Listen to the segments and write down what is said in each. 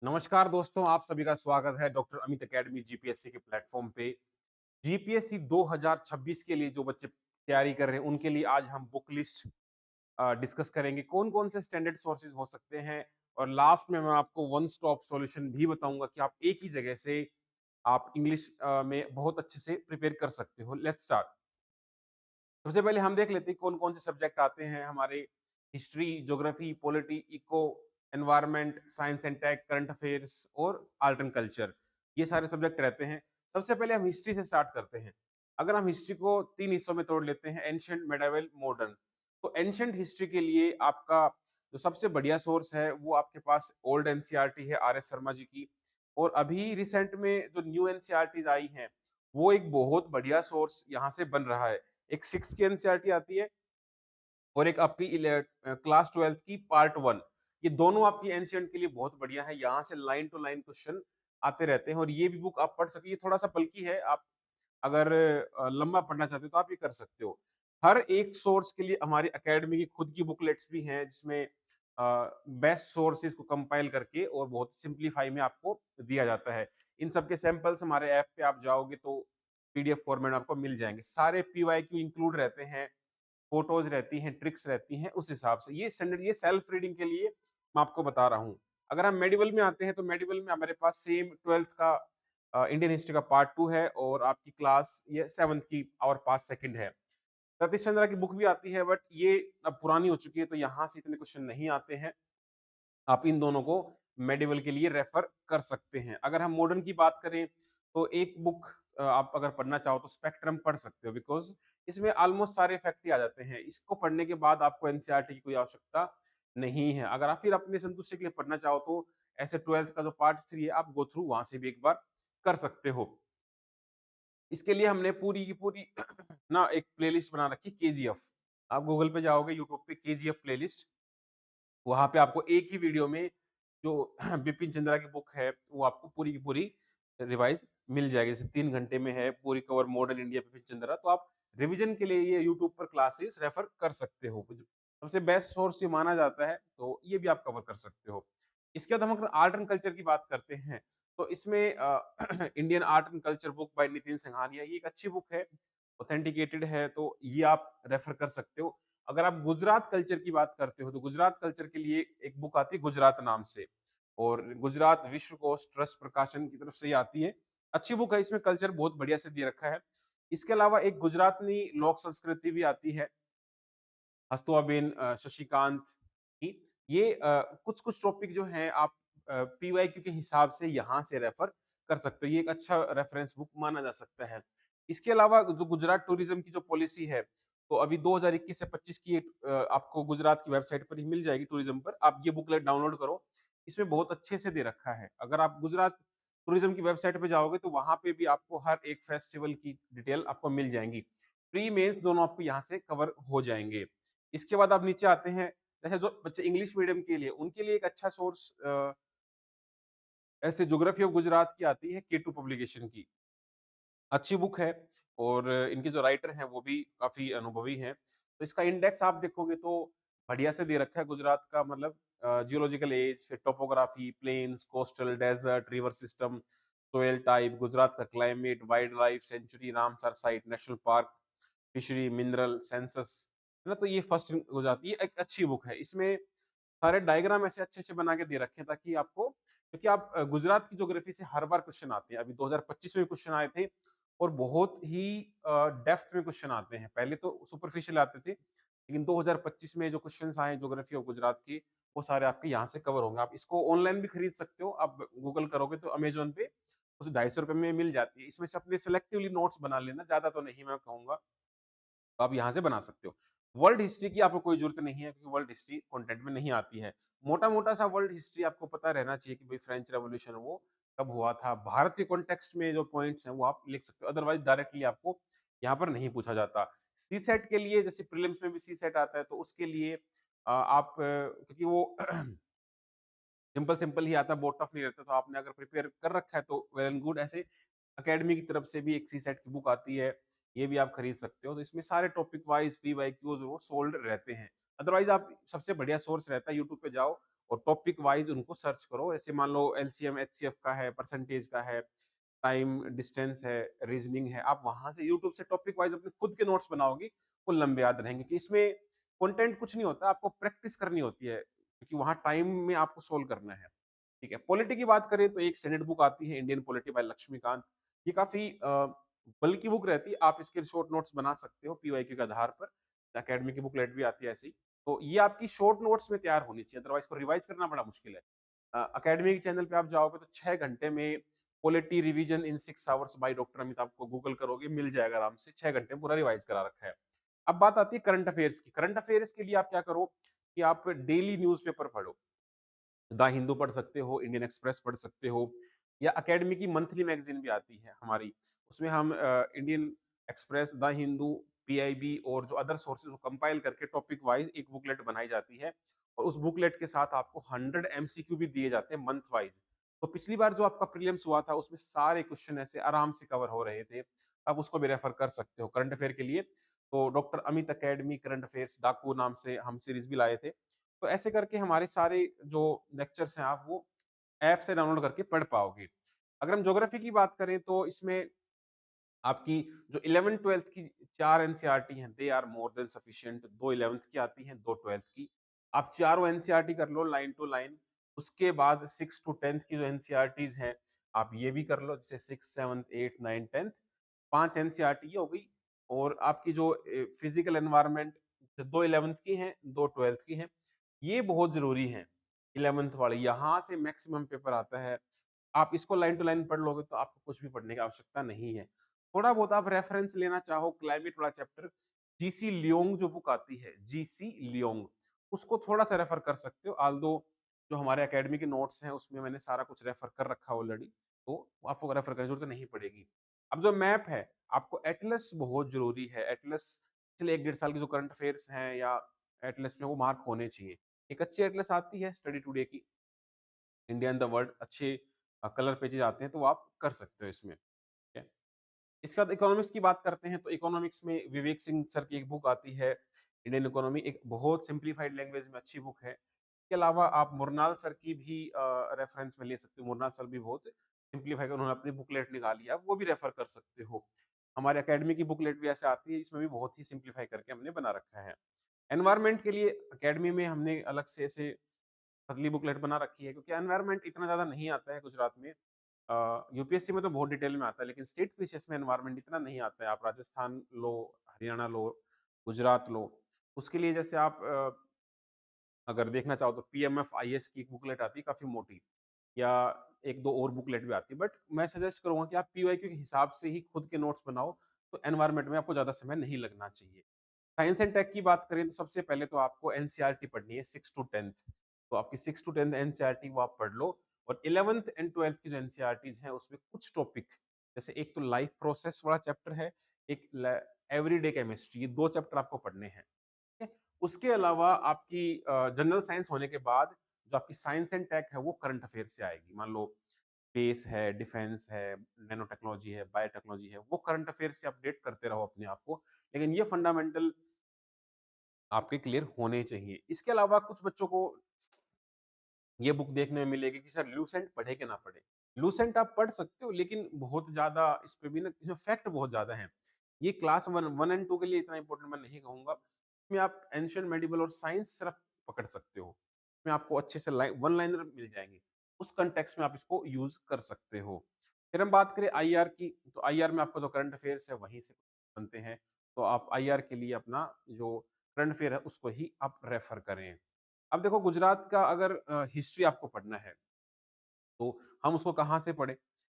नमस्कार दोस्तों, आप सभी का स्वागत है डॉक्टर अमित अकेडमी जीपीएससी के प्लेटफॉर्म पे। जीपीएससी 2026 के लिए जो बच्चे तैयारी कर रहे हैं, उनके लिए आज हम बुक लिस्ट डिस्कस करेंगे। कौन-कौन से स्टैंडर्ड सोर्सेज़ हो सकते हैं और लास्ट में मैं आपको वन स्टॉप सॉल्यूशन भी बताऊँगा कि आप एक ही जगह से आप इंग्लिश में बहुत अच्छे से प्रिपेयर कर सकते हो। Let's start. सबसे पहले हम देख लेते हैं कौन-कौन से सब्जेक्ट आते हैं हमारे history, geography, polity, eco, environment, science and tech, current affairs और आर्ट एंड कल्चर। ये सारे सब्जेक्ट रहते हैं। सबसे पहले हम हिस्ट्री से स्टार्ट करते हैं। अगर हम हिस्ट्री को 3 हिस्सों में तोड़ लेते हैं, एंशिएंट, मिडीवल, मॉडर्न। तो एंशिएंट हिस्ट्री के लिए आपका जो सबसे बढ़िया सोर्स है, वो आपके पास ओल्ड एनसीईआरटी है आर एस शर्मा जी की। और अभी रिसेंट में जो न्यू एनसीईआरटीज़ आई हैं, वो एक बहुत बढ़िया सोर्स यहाँ से बन रहा है। एक 6th की एनसीईआरटी आती है और एक आपकी क्लास 12th की पार्ट 1। ये दोनों आपकी एंशिएंट के लिए बहुत बढ़िया है। यहाँ से लाइन टू लाइन क्वेश्चन आते रहते हैं और ये भी बुक आप पढ़ सकते हैं। ये थोड़ा-सा बल्कि है, आप अगर लंबा पढ़ना चाहते हो तो आप ये कर सकते हो। हर एक सोर्स के लिए हमारी अकेडमी की खुद की बुकलेट्स भी हैं, जिसमें बेस्ट सोर्सेज़ को कंपाइल करके और बहुत सिंप्लीफाई में आपको दिया जाता है। इन सब के सैंपल्स हमारे ऐप पे आप जाओगे तो पीडीएफ फॉर्मेट में आपको मिल जाएँगे। सारे पीवाईक्यू इंक्लूड रहते हैं, फोटोज रहती हैं, ट्रिक्स रहती हैं, उस हिसाब से ये स्टैंडर्ड, ये सेल्फ रीडिंग के लिए मैं आपको बता रहा हूँ। अगर हम मेडिवल में आते हैं तो मेडिवल में हमारे पास सेम 12th का इंडियन हिस्ट्री का पार्ट 2 है और आपकी क्लास ये 7th की और पास सेकंड है। सतीश चंद्रा की बुक भी आती है, बट ये अब पुरानी हो चुकी है तो यहाँ से इतने क्वेश्चन नहीं आते हैं। आप इन दोनों को मेडिवल के लिए रेफर कर सकते हैं। अगर हम मॉडर्न की बात करें तो एक बुक आप अगर पढ़ना चाहो तो स्पेक्ट्रम पढ़ सकते हो, बिकॉज़ इसमें ऑलमोस्ट सारे फैक्ट ही आ जाते हैं। इसको पढ़ने के बाद आपको एनसीईआरटी की कोई आवश्यकता नहीं है। अगर आप फिर अपनी संतुष्टि के लिए पढ़ना चाहो तो ऐसे 12th का जो पार्ट 3 है, आप गो थ्रू वहाँ से भी एक बार कर सकते हो। इसके लिए हमने पूरी की पूरी ना एक प्लेलिस्ट बना रखी है, केजीएफ। आप गूगल पे जाओगे, यूट्यूब पे केजीएफ प्लेलिस्ट, वहाँ पे आपको एक ही वीडियो में जो बिपिन चंद्रा की बुक है, वो आपको पूरी की पूरी रिवाइज़ मिल जाएगी। जैसे 3 घंटे में है, पूरी cover modern India Bipin Chandra, तो आप रिवीजन के लिए ये यूट्यूब पर क्लासेस रेफर कर सकते हो। सबसे बेस्ट सोर्स ये माना जाता है, तो ये भी आप कवर कर सकते हो। इसके बाद हम अगर आर्ट एंड कल्चर की बात करते हैं, तो इसमें Indian art and culture book by Nitin Singhania, ये एक अच्छी बुक है, ऑथेंटिकेटेड है, तो ये आप रेफर कर सकते हो। अगर आप गुजरात कल्चर की बात करते हो तो गुजरात कल्चर के लिए एक बुक आती है गुजरात नाम से, और गुजरात विश्वकोश ट्रस्ट प्रकाशन की तरफ से ये आती है। अच्छी बुक है, इसमें कल्चर बहुत बढ़िया से दे रखा है। इसके अलावा एक गुजराती लोक संस्कृति भी आती है, हस्तुआबेन शशिकांत की। ये कुछ-कुछ टॉपिक जो हैं आप पीवाईक्यू के हिसाब से यहाँ से रेफर कर सकते हो। ये एक अच्छा रेफरेंस बुक माना जा सकता है। इसके अलावा जो गुजरात टूरिज्म की जो पॉलिसी है, तो अभी 2021 से 25 की एक आपको गुजरात की वेबसाइट पर ही मिल जाएगी टूरिज्म पर। आप ये बुकलेट डाउनलोड करो, इसमें बहुत अच्छे से दे रखा है। अगर आप गुजरात टूरिज्म की वेबसाइट पे जाओगे तो वहाँ पे भी आपको हर एक फेस्टिवल की डिटेल आपको मिल जाएँगी। प्री मेंस दोनों आपको यहाँ से कवर हो जाएँगे। इसके बाद आप नीचे आते हैं, जैसे जो बच्चे इंग्लिश मीडियम के लिए, उनके लिए एक अच्छा सोर्स ऐसे ज्योग्राफी ऑफ गुजरात की आती है, K2 पब्लिकेशन की। अच्छी बुक है और इनके जो राइटर हैं वो भी काफ़ी अनुभवी हैं। तो इसका इंडेक्स आप देखोगे तो बढ़िया से दे रखा है गुजरात का, मतलब जियोलॉजिकल एज, फिर topography, plains, coastal, desert, river system, soil type, Gujarat का climate, wildlife sanctuary, Ramsar site, national park, fishery, mineral, census, है ना? तो ये फर्स्ट हो जाती है, एक अच्छी बुक है। इसमें सारे डायग्राम ऐसे अच्छे-अच्छे बना के दे रखे हैं ताकि आपको, क्योंकि आप गुजरात की ज्योग्राफी से हर बार क्वेश्चन आते हैं। अभी 2025 में क्वेश्चन आए थे और बहुत ही डेप्थ में क्वेश्चन आते हैं। पहले तो सुपरफिशियल आते थे, लेकिन 2025 में जो क्वेश्चन्स आए ज्योग्राफी ऑफ गुजरात के, वो सारे आपके यहाँ से कवर होंगे। आप इसको ऑनलाइन भी खरीद सकते हो। आप गूगल करोगे तो अमेज़न पे उसे ₹250 में मिल जाती है। इसमें से अपने सिलेक्टिवली नोट्स बना लेना, ज़्यादा तो नहीं मैं कहूँगा। तो आप यहाँ से बना सकते हो। वर्ल्ड हिस्ट्री की आपको कोई ज़रूरत नहीं है, क्योंकि वर्ल्ड हिस्ट्री कंटेंट में नहीं आती है। मोटा-मोटा सा वर्ल्ड हिस्ट्री आपको पता रहना चाहिए कि भई फ्रेंच रेवोल्यूशन वो कब हुआ था। भारत के कॉन्टेक्स्ट में जो पॉइंट्स हैं वो आप लिख सकते हो, अदरवाइज़ डायरेक्टली आपको यहाँ पर नहीं पूछा जाता। सीसेट के लिए, जैसे प्रीलिम्स में भी सीसेट आता है, तो उसके लिए आप क्योंकि वो सिंपल-सिंपल ही आता है, बोर्ड टफ नहीं रहता, तो आपने अगर प्रिपेयर कर रखा है तो वेल एंड गुड। ऐसे अकेडमी की तरफ से भी एक सीसेट की बुक आती है, ये भी आप खरीद सकते हो। तो इसमें सारे टॉपिक वाइज़ पीवाईक्यूज़ वो सोल्ड रहते हैं। अदरवाइज़ आप सबसे बढ़िया सोर्स रहता है, यूट्यूब पे जाओ और टॉपिक वाइज उनको सर्च करो। ऐसे मान लो एलसीएम एचसीएफ का है, परसेंटेज का है, टाइम डिस्टेंस है, रीजनिंग है, आप वहां से यूट्यूब से टॉपिक वाइज अपने खुद के नोट्स बनाओगे, वो लंबे याद रहेंगे। कि इसमें कंटेंट कुछ नहीं होता, आपको प्रैक्टिस करनी होती है, क्योंकि वहां टाइम में आपको सोल्व करना है। ठीक है, पॉलिटी की बात करें तो एक स्टैंडर्ड बुक आती है, इंडियन पॉलिटी बाय लक्ष्मीकांत। ये काफी बल्कि बुक रहती है, आप इसके शॉर्ट नोट्स बना सकते हो पीवाईक्यू के आधार पर। एकेडमी की बुकलेट भी आती है ऐसी। तो ये आपकी शॉर्ट नोट्स में तैयार होनी चाहिए, अदरवाइज को रिवाइज करना बड़ा मुश्किल है। अकेडमी के चैनल पे आप जाओगे तो 6 घंटे में polity revision in 6 hours by doctor Amit, आपको गूगल करोगे मिल जाएगा आराम से, 6 घंटे में पूरा रिवाइज करा रखा है। अब बात आती है करंट अफेयर्स की। करंट अफेयर्स के लिए आप क्या करो कि आप डेली न्यूज़पेपर पढ़ो। द हिंदू पढ़ सकते हो, इंडियन एक्सप्रेस पढ़ सकते हो, या अकेडमी की मंथली मैगजीन भी आती है हमारी, उसमें हम Indian express, the Hindu, PIB और जो अदर सोर्सेज को कंपाइल करके टॉपिक वाइज एक बुकलेट बनाई जाती है। और उस बुकलेट के साथ आपको 100 एमसीक्यू भी दिए जाते हैं मंथ वाइज। तो पिछली बार जो आपका प्रीलिम्स हुआ था उसमें सारे क्वेश्चन ऐसे आराम से कवर हो रहे थे, आप उसको भी रेफर कर सकते हो करंट अफेयर के लिए। तो doctor Amit academy current affairs डाकू नाम से हम सीरीज भी लाए थे। तो ऐसे करके हमारे सारे जो लेक्चर्स हैं आप वो ऐप से डाउनलोड करके पढ़ पाओगे। अगर हम ज्योग्राफी की बात करें तो इसमें आपकी जो 11th-12th की 4 एनसीईआरटी हैं, they are more than sufficient. 2 11th की आती हैं, 2 12th की। आप चारों एनसीईआरटी कर लो लाइन टू लाइन। उसके बाद 6 टू 10th की जो एनसीईआरटीज हैं, आप ये भी कर लो, जैसे 6 7 8 9 10th। 5 एनसीईआरटी हो गई। और आपकी जो फिजिकल एनवायरनमेंट, 2 11th की हैं, 2 12th की हैं। ये बहुत जरूरी है, 11th वाले, यहाँ से मैक्सिमम पेपर आता है। आप इसको लाइन टू लाइन पढ़ लोगे तो आपको कुछ भी पढ़ने की आवश्यकता नहीं है। थोड़ा बहुत आप रेफरेंस लेना चाहो, क्लाइमेट वाला चैप्टर, जीसी लियोंग जो बुक आती है, जीसी लियोंग, उसको थोड़ा सा रेफर कर सकते हो। आल्दो जो हमारे एकेडमी के नोट्स हैं उसमें मैंने सारा कुछ रेफर कर रखा ऑलरेडी, तो आपको रेफर करने की जरूरत नहीं पड़ेगी। अब जो मैप है, आपको एटलस बहुत जरूरी है। एटलस पिछले 1 1.5 साल की जो करंट अफेयर्स हैं या एटलस में वो मार्क होने चाहिए। एक अच्छी एटलस आती है स्टडी टुडे की, इंडिया इन द वर्ल्ड, अच्छे कलर पेजेस आते हैं, तो आप कर सकते हो इसमें। ठीक है। इसके बाद इकोनॉमिक्स की बात करते हैं तो इकोनॉमिक्स में विवेक सिंह सर की एक बुक आती है, इंडियन इकोनॉमी, एक बहुत सिंप्लीफाइड लैंग्वेज में अच्छी बुक है। इसके अलावा आप मुरनाल सर की भी रेफरेंस में ले सकते हो। मुरनाल सर भी बहुत सिंप्लीफाई कर उन्होंने अपनी बुकलेट निकाली है, आप वो भी रेफर कर सकते हो। हमारे एकेडमी की बुकलेट भी ऐसे आती है, इसमें भी बहुत ही सिंप्लीफाई करके हमने बना रखा है। एनवायरमेंट के लिए एकेडमी में हमने अलग से ऐसे पतली बुकलेट बना रखी है, क्योंकि एनवायरमेंट इतना ज्यादा नहीं आता है गुजरात में। यूपीएससी में तो बहुत डिटेल में आता है, लेकिन स्टेट पीसीएस में एनवायरमेंट इतना नहीं आता है। आप राजस्थान लो, हरियाणा लो, गुजरात लो, उसके लिए जैसे आप अगर देखना चाहो तो पीएमएफ आईएएस की एक बुकलेट आती है काफी मोटी, या एक दो और बुकलेट भी आती है। बट मैं सजेस्ट करूंगा कि आप पीवाईक्यू के हिसाब से ही खुद के नोट्स बनाओ, तो एनवायरमेंट में आपको ज्यादा समय नहीं लगना चाहिए। साइंस एंड टेक की बात करें तो सबसे पहले तो आपको एनसीईआरटी पढ़नी है 6 to 10th। तो आपकी 6 to 10th एनसीईआरटी वो आप पढ़ लो। और 11th एंड 12th की जो एनसीईआरटीज हैं उसमें कुछ टॉपिक, जैसे एक तो लाइफ प्रोसेस वाला चैप्टर है, एक एवरीडे केमिस्ट्री, ये 2 चैप्टर आपको पढ़ने हैं। ठीक है? उसके अलावा आपकी जनरल साइंस होने के बाद जो आपकी साइंस एंड टेक है वो करंट अफेयर से आएगी। मान लो स्पेस है, डिफेंस है, नैनो टेक्नोलॉजी है, बायोटेक्नोलॉजी है, वो करंट अफेयर से अपडेट करते रहो अपने आप को। लेकिन ये फंडामेंटल आपके क्लियर होने चाहिए। इसके अलावा कुछ बच्चों को ये बुक देखने में मिलेगी कि सर लूसेंट पढ़े कि ना पढ़े। लूसेंट आप पढ़ सकते हो, लेकिन बहुत ज्यादा इस पे भी ना, इसमें फैक्ट बहुत ज्यादा है। ये क्लास 1 1 एंड 2 के लिए इतना इंपॉर्टेंट मैं नहीं कहूंगा। इसमें आप एंशियंट मेडिवल और साइंस सिर्फ पकड़ सकते हो। इसमें आपको अच्छे से वन लाइनर मिल जाएंगे, उस कंटेक्स्ट में आप इसको यूज कर सकते हो। फिर हम बात करें आईआर की, तो आईआर में आपका जो करंट अफेयर्स है वहीं से बनते हैं। तो आप आईआर के लिए अपना जो करंट अफेयर है उसको ही आप रेफर करें। अब देखो गुजरात का अगर हिस्ट्री आपको पढ़ना है तो हम उसको कहाँ से पढ़े।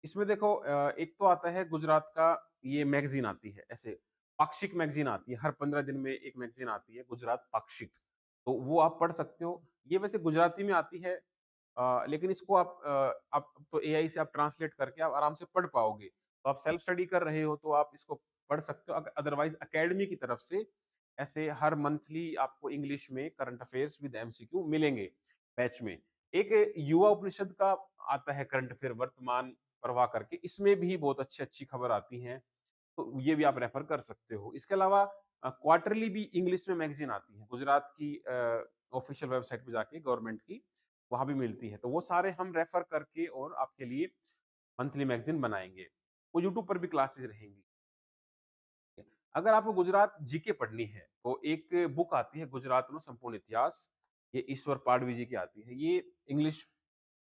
इसमें देखो एक तो आता है गुजरात का, ये मैगजीन आती है ऐसे, पाक्षिक मैगजीन आती है, हर 15 दिन में एक मैगजीन आती है गुजरात पाक्षिक। तो वो आप पढ़ सकते हो। ये वैसे गुजराती में आती है, लेकिन इसको आप तो एआई से आप ट्रांसलेट करके आप आराम से पढ़ पाओगे। तो आप सेल्फ स्टडी कर रहे हो तो आप इसको पढ़ सकते हो। अदरवाइज अकेडमी की तरफ से ऐसे हर मंथली आपको इंग्लिश में करंट अफेयर्स विद एमसीक्यू मिलेंगे बैच में। एक युवा उपनिषद का आता है करंट अफेयर, वर्तमान प्रवाह करके, इसमें भी बहुत अच्छी अच्छी खबर आती हैं, तो ये भी आप रेफर कर सकते हो। इसके अलावा क्वार्टरली भी इंग्लिश में मैगजीन आती है गुजरात की ऑफिशियल वेबसाइट पे जाके, गवर्नमेंट की। वहाँ भी मिलती है। तो वो सारे हम रेफर करके और आपके लिए मंथली मैगज़ीन बनाएँगे। वो यूट्यूब पर भी क्लासेस रहेंगी। अगर आपको गुजरात जीके पढ़नी है, तो एक बुक आती है गुजरातનો संपूर्ण इतिहास, ये ईश्वर पाडवी जी की आती है। ये इंग्लिश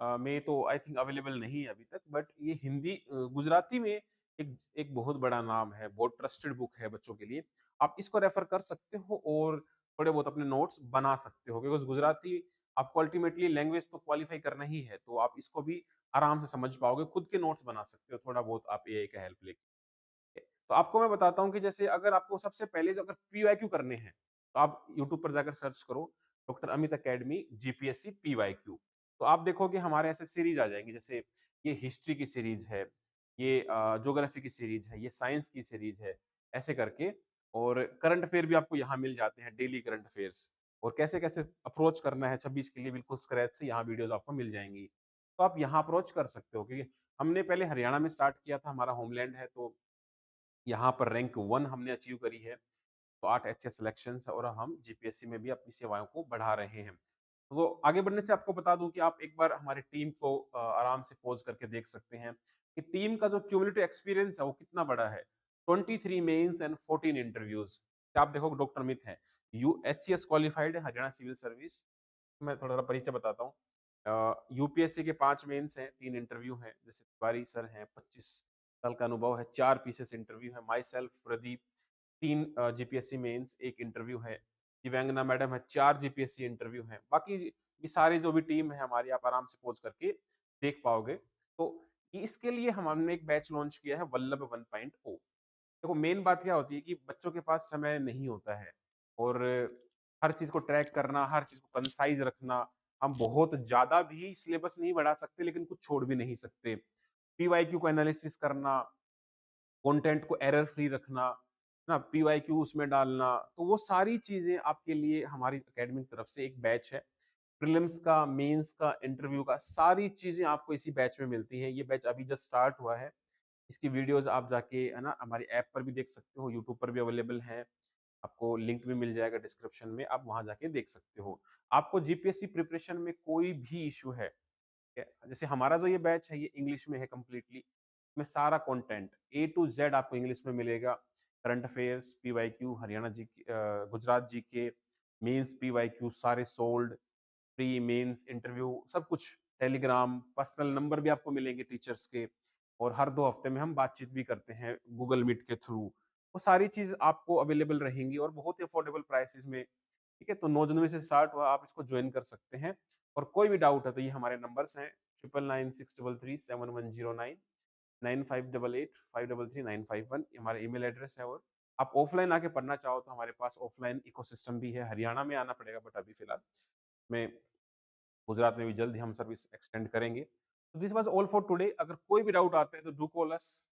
में तो आई थिंक अवेलेबल नहीं है अभी तक, बट ये हिंदी गुजराती में एक एक बहुत बड़ा नाम है, बहुत ट्रस्टेड बुक है बच्चों के लिए। आप इसको रेफर कर सकते हो और थोड़े बहुत अपने नोट्स बना सकते हो, बिकॉज़ गुजराती आपको अल्टीमेटली लैंग्वेज तो क्वालिफाई करना ही है, तो आप इसको भी आराम से समझ पाओगे, खुद के नोट्स बना सकते हो थोड़ा बहुत आप एआई का हेल्प लेके। तो आपको मैं बताता हूँ कि जैसे अगर आपको सबसे पहले जो अगर पीवाईक्यू करने हैं, तो आप यूट्यूब पर जाकर सर्च करो doctor Amit academy GPSC PYQ. तो आप देखोगे हमारे ऐसे सीरीज आ जाएंगी, जैसे ये हिस्ट्री की सीरीज है, ये ज्योग्राफी की सीरीज है, ये साइंस की सीरीज है, ऐसे करके। और करंट अफेयर भी आपको यहाँ मिल जाते हैं, डेली करंट अफेयर्स, और कैसे कैसे अप्रोच करना है 26 के लिए बिल्कुल स्क्रैच से, यहाँ वीडियोस आपको मिल जाएंगी। तो आप यहाँ अप्रोच कर सकते हो, क्योंकि हमने पहले हरियाणा में स्टार्ट किया था, हमारा होमलैंड है, तो यहाँ पर रैंक 1 हमने अचीव करी है। तो 8 एचएस सिलेक्शंस और हम जीपीएससी में भी अपनी सेवाओं को बढ़ा रहे हैं। तो आगे बढ़ने से आपको बता दूं कि आप एक बार हमारी टीम को आराम से पॉज़ करके देख सकते हैं कि टीम का जो क्यूमुलेटिव एक्सपीरियंस है वो कितना बड़ा है। 23 मेंस एंड 14 इंटरव्यूज। आप देखो डॉक्टर अमित है, यू एचसीएस क्वालिफाइड है, हरियाणा सिविल सर्विस। मैं थोड़ा-सा परिचय बताता हूँ। यूपीएससी के 5 मेंस हैं, 3 इंटरव्यू हैं, जैसे तिवारी सर हैं, 25 साल का अनुभव है, 4 पीसीएस इंटरव्यू है, myself Pradeep 3 GPSC mains, 1 interview है, दिव्यांगना मैडम है, 4 जीपीएससी इंटरव्यू हैं। बाकी ये सारी जो भी टीम है हमारी, आप आराम से पहुँच करके देख पाओगे। तो इसके लिए हमने एक बैच लॉन्च किया है, वल्लभ 1.0। देखो मेन बात क्या होती है कि बच्चों के पास समय नहीं होता है, और हर चीज को ट्रैक करना, हर चीज को कंसाइज रखना। हम बहुत ज्यादा भी सिलेबस नहीं बढ़ा सकते, लेकिन कुछ छोड़ भी नहीं सकते। पीवाईक्यू को एनालिसिस करना, कंटेंट को एरर फ्री रखना, ना पीवाईक्यू उसमें डालना, तो वो सारी चीजें आपके लिए हमारी एकेडमी की तरफ से एक बैच है। प्रीलिम्स का, मेंस का, इंटरव्यू का, सारी चीजें आपको इसी बैच में मिलती है। ये बैच अभी जस्ट स्टार्ट हुआ है। इसकी वीडियोस आप जाके है ना हमारी ऐप पर भी देख सकते हो, यूट्यूब पर भी अवेलेबल है। आपको लिंक भी मिल जाएगा डिस्क्रिप्शन में, आप वहां जाके देख सकते हो। आपको जीपीएससी प्रिपरेशन में कोई भी इशू है, जैसे हमारा जो ये बैच है ये इंग्लिश में है कंप्लीटली, इसमें सारा कंटेंट ए टू जेड आपको इंग्लिश में मिलेगा। करंट अफेयर्स, पीवाईक्यू, हरियाणा जी, गुजरात जी के, मेंस पीवाईक्यू सारे सोल्ड, प्री मेंस इंटरव्यू सब कुछ। टेलीग्राम, पर्सनल नंबर भी आपको मिलेंगे टीचर्स के, और हर 2 हफ्ते में हम बातचीत भी करते हैं गूगल मीट के थ्रू। वो सारी चीज आपको अवेलेबल रहेंगी और बहुत ही अफोर्डेबल प्राइसेस में। ठीक है, तो 9 जनवरी से स्टार्ट हुआ, आप इसको ज्वाइन कर सकते हैं। और कोई भी डाउट है तो ये हमारे नंबर्स हैं, 9996337109, 9588533951, ये हमारा ईमेल एड्रेस है। और आप ऑफलाइन आके पढ़ना चाहो तो हमारे पास ऑफलाइन इकोसिस्टम भी है। हरियाणा में आना पड़ेगा, बट अभी फिलहाल में गुजरात में भी जल्द ही हम सर्विस एक्सटेंड करेंगे। तो this was all for today. अगर कोई भी डाउट आता है तो डू कॉल अस।